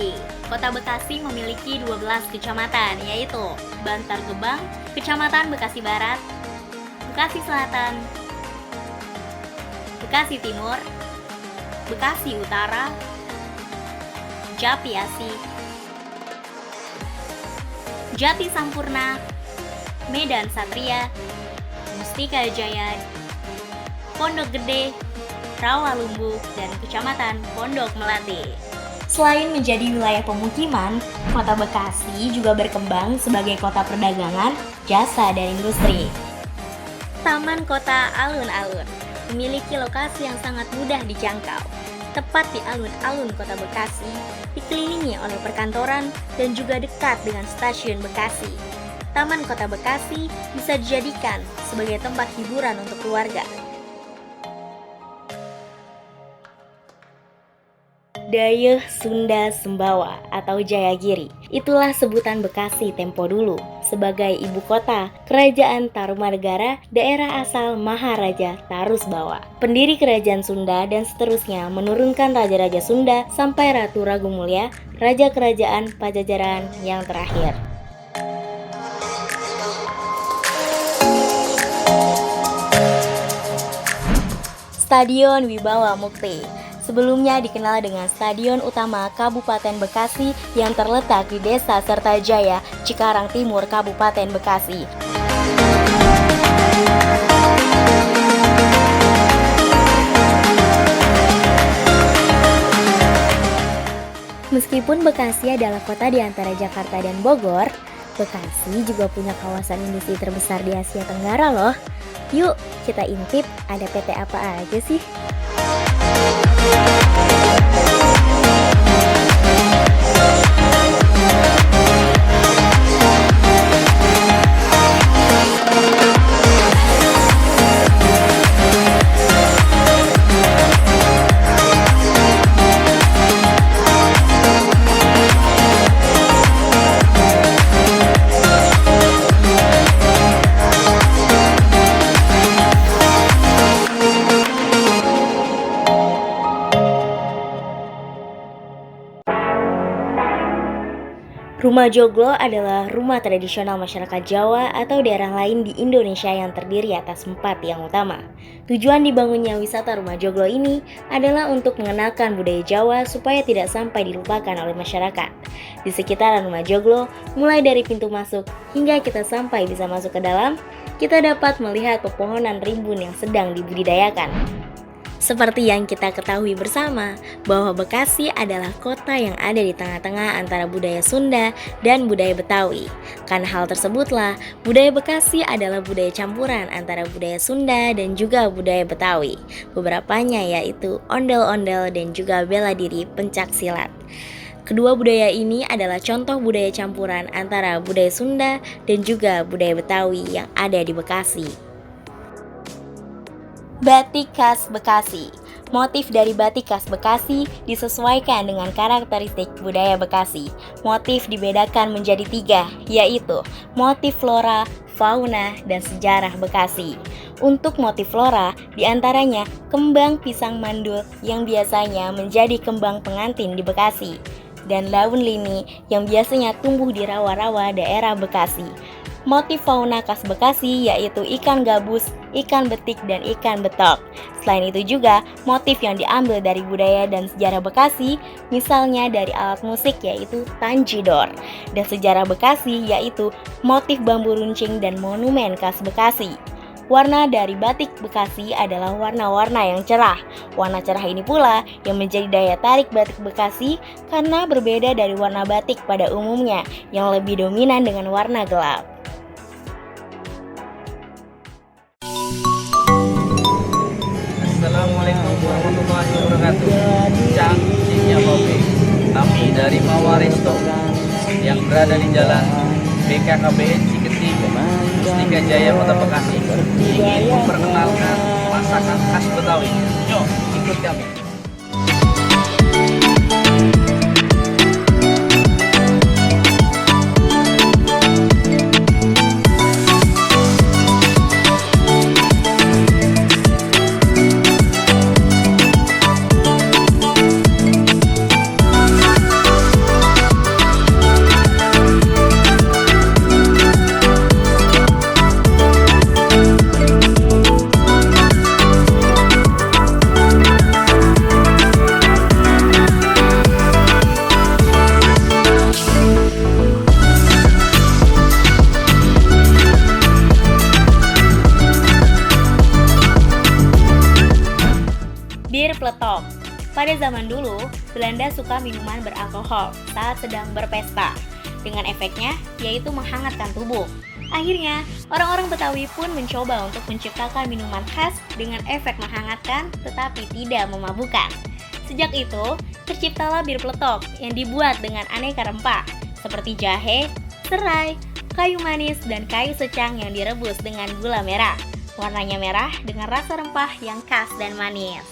Bekasi. Kota Bekasi memiliki 12 kecamatan, yaitu Bantar Gebang, Kecamatan Bekasi Barat, Bekasi Selatan, Bekasi Timur, Bekasi Utara, Japi Asih, Jati Sampurna, Medan Satria, Mustika Jaya, Pondok Gede, Rawalumbu, dan Kecamatan Pondok Melati. Selain menjadi wilayah pemukiman, Kota Bekasi juga berkembang sebagai kota perdagangan, jasa, dan industri. Taman Kota Alun-Alun memiliki lokasi yang sangat mudah dijangkau. Tepat di alun-alun Kota Bekasi, dikelilingi oleh perkantoran dan juga dekat dengan stasiun Bekasi. Taman Kota Bekasi bisa dijadikan sebagai tempat hiburan untuk keluarga. Dayeuh Sunda Sembawa atau Jayagiri. Itulah sebutan Bekasi tempo dulu sebagai ibu kota Kerajaan Tarumanegara, daerah asal Maharaja Tarusbawa. Pendiri Kerajaan Sunda dan seterusnya menurunkan raja-raja Sunda sampai Ratu Ragumulya, Raja Kerajaan Pajajaran yang terakhir. Stadion Wibawa Mukti. Sebelumnya dikenal dengan Stadion Utama Kabupaten Bekasi yang terletak di Desa Sertajaya, Cikarang Timur, Kabupaten Bekasi. Meskipun Bekasi adalah kota di antara Jakarta dan Bogor, Bekasi juga punya kawasan industri terbesar di Asia Tenggara loh. Yuk, kita intip ada PT apa aja sih? Rumah Joglo adalah rumah tradisional masyarakat Jawa atau daerah lain di Indonesia yang terdiri atas 4 tiang utama. Tujuan dibangunnya wisata Rumah Joglo ini adalah untuk mengenalkan budaya Jawa supaya tidak sampai dilupakan oleh masyarakat. Di sekitaran Rumah Joglo, mulai dari pintu masuk hingga kita sampai bisa masuk ke dalam, kita dapat melihat pepohonan rimbun yang sedang dibudidayakan. Seperti yang kita ketahui bersama, bahwa Bekasi adalah kota yang ada di tengah-tengah antara budaya Sunda dan budaya Betawi. Karena hal tersebutlah, budaya Bekasi adalah budaya campuran antara budaya Sunda dan juga budaya Betawi. Beberapanya yaitu ondel-ondel dan juga bela diri pencak silat. Kedua budaya ini adalah contoh budaya campuran antara budaya Sunda dan juga budaya Betawi yang ada di Bekasi. Batik khas Bekasi. Motif dari batik khas Bekasi disesuaikan dengan karakteristik budaya Bekasi. Motif dibedakan menjadi 3, yaitu motif flora, fauna, dan sejarah Bekasi. Untuk motif flora, diantaranya kembang pisang mandul yang biasanya menjadi kembang pengantin di Bekasi, dan daun lini yang biasanya tumbuh di rawa-rawa daerah Bekasi. Motif fauna khas Bekasi yaitu ikan gabus, ikan betik, dan ikan betok. Selain itu juga motif yang diambil dari budaya dan sejarah Bekasi, misalnya dari alat musik yaitu tanjidor, dan sejarah Bekasi yaitu motif bambu runcing dan monumen khas Bekasi. Warna dari batik Bekasi adalah warna-warna yang cerah. Warna cerah ini pula yang menjadi daya tarik batik Bekasi karena berbeda dari warna batik pada umumnya yang lebih dominan dengan warna gelap. Assalamualaikum warahmatullahi wabarakatuh. Cangcinya Bobe. Kami dari Mawaristo yang berada di jalan BKKBN Ciketi, Mustika Jaya, Kota Bekasi, ingin memperkenalkan masakan khas Betawi. Yuk, ikut kami. Bir Pletok. Pada zaman dulu, Belanda suka minuman beralkohol saat sedang berpesta. Dengan efeknya, yaitu menghangatkan tubuh. Akhirnya, orang-orang Betawi pun mencoba untuk menciptakan minuman khas dengan efek menghangatkan tetapi tidak memabukkan. Sejak itu, terciptalah bir peletok yang dibuat dengan aneka rempah seperti jahe, serai, kayu manis, dan kayu secang yang direbus dengan gula merah. Warnanya merah dengan rasa rempah yang khas dan manis.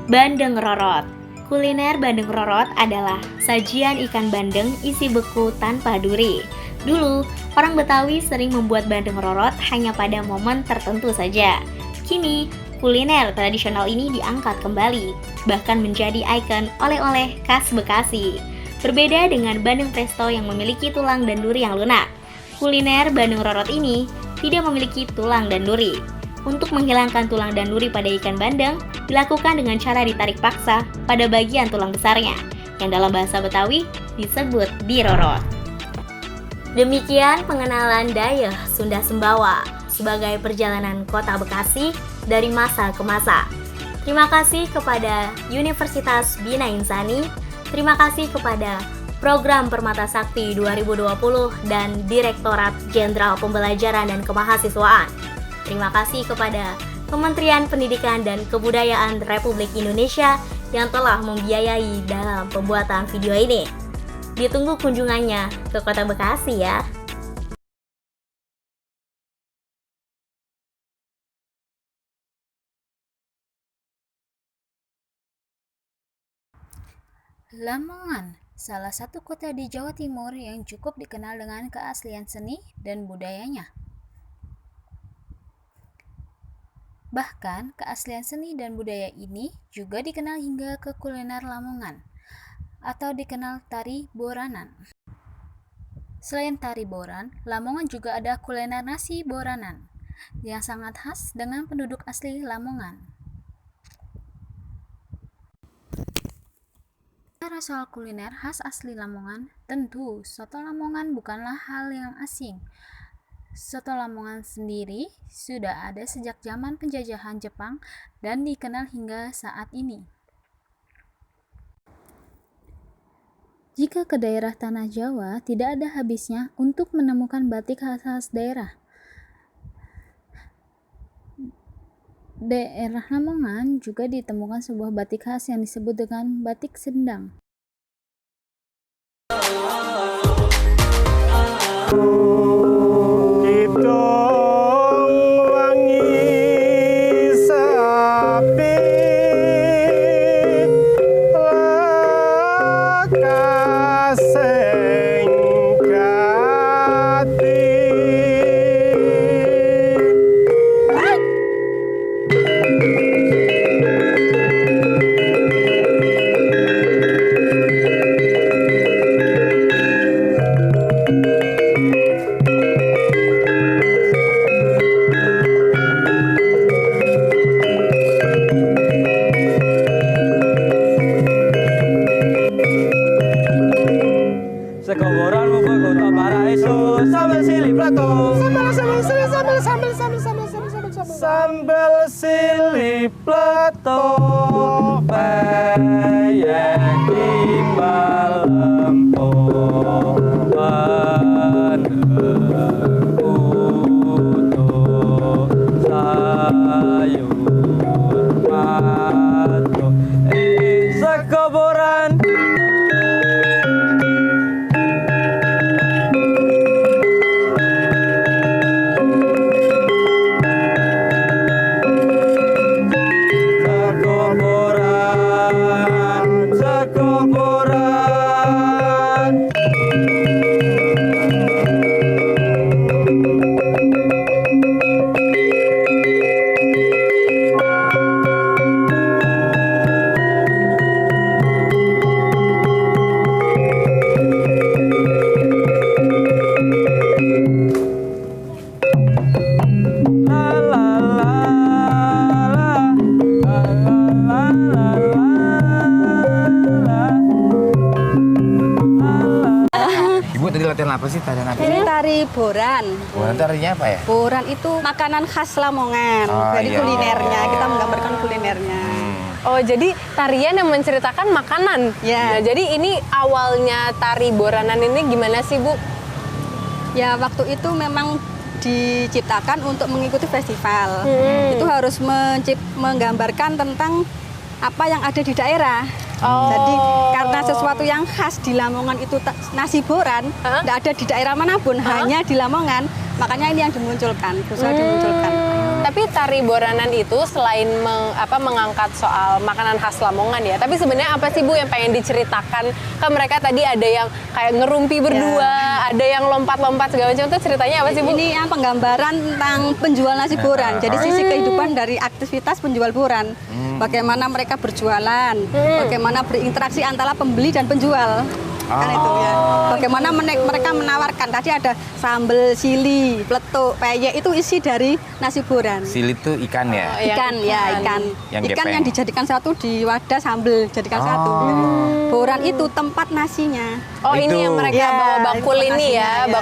Bandeng Rorot. Kuliner bandeng rorot adalah sajian ikan bandeng isi beku tanpa duri. Dulu, orang Betawi sering membuat bandeng rorot hanya pada momen tertentu saja. Kini, kuliner tradisional ini diangkat kembali, bahkan menjadi ikon oleh-oleh khas Bekasi. Berbeda dengan bandeng presto yang memiliki tulang dan duri yang lunak, kuliner bandeng rorot ini tidak memiliki tulang dan duri. Untuk menghilangkan tulang dan duri pada ikan bandeng, dilakukan dengan cara ditarik paksa pada bagian tulang besarnya, yang dalam bahasa Betawi disebut dirorot. Demikian pengenalan Dayeuh Sunda Sembawa sebagai perjalanan kota Bekasi dari masa ke masa. Terima kasih kepada Universitas Bina Insani, terima kasih kepada Program Permata Sakti 2020 dan Direktorat Jenderal Pembelajaran dan Kemahasiswaan. Terima kasih kepada Kementerian Pendidikan dan Kebudayaan Republik Indonesia yang telah membiayai dalam pembuatan video ini. Ditunggu kunjungannya ke Kota Bekasi ya. Lamongan, salah satu kota di Jawa Timur yang cukup dikenal dengan keaslian seni dan budayanya. Bahkan, keaslian seni dan budaya ini juga dikenal hingga ke kuliner Lamongan, atau dikenal tari boranan. Selain tari boran, Lamongan juga ada kuliner nasi boranan, yang sangat khas dengan penduduk asli Lamongan. Bicara soal kuliner khas asli Lamongan, tentu soto Lamongan bukanlah hal yang asing. Soto Lamongan sendiri sudah ada sejak zaman penjajahan Jepang dan dikenal hingga saat ini. Jika ke daerah Tanah Jawa, tidak ada habisnya untuk menemukan batik khas daerah. Daerah Lamongan juga ditemukan sebuah batik khas yang disebut dengan batik Sendang. Sekoboran buka kota Paraiso, sambal silih plato. Sambal silih plato, peyek timbal lempo, bandeng utuh, sayur mato. Sekoboran tarian apa sih tarian apa? Ini tari boran. Bukan tariannya apa ya? Boran itu makanan khas Lamongan. Oh, Jadi iya. kulinernya, kita menggambarkan kulinernya. Oh, jadi tarian yang menceritakan makanan. Ya. Nah, jadi ini awalnya tari boranan ini gimana sih, Bu? Ya, waktu itu memang diciptakan untuk mengikuti festival. Itu harus menggambarkan tentang apa yang ada di daerah. Oh. Jadi karena sesuatu yang khas di Lamongan itu nasi boran, tidak ada di daerah manapun, hanya di Lamongan. Makanya ini yang dimunculkan, berusaha dimunculkan. Tapi tari boranan itu selain mengangkat soal makanan khas Lamongan ya, tapi sebenarnya apa sih Bu yang pengen diceritakan? Kan mereka tadi ada yang kayak ngerumpi berdua, ada yang lompat-lompat segala macam, itu ceritanya apa sih Bu? Ini yang penggambaran tentang penjual nasi boran. Jadi sisi kehidupan dari aktivitas penjual boran. Bagaimana mereka berjualan, bagaimana berinteraksi antara pembeli dan penjual. Kan itu ya. Bagaimana mereka menawarkan. Tadi ada sambal, sili, peletuk, peyek, itu isi dari nasi boran. Sili itu ikan ya? Ikan ya, ikan. Yang Ikan gepeng. yang dijadikan satu di wadah sambal, jadikan satu. Boran itu tempat nasinya. Oh, ini Itu. yang mereka Ya, bawa bakul itu ini nasinya, ya, ya.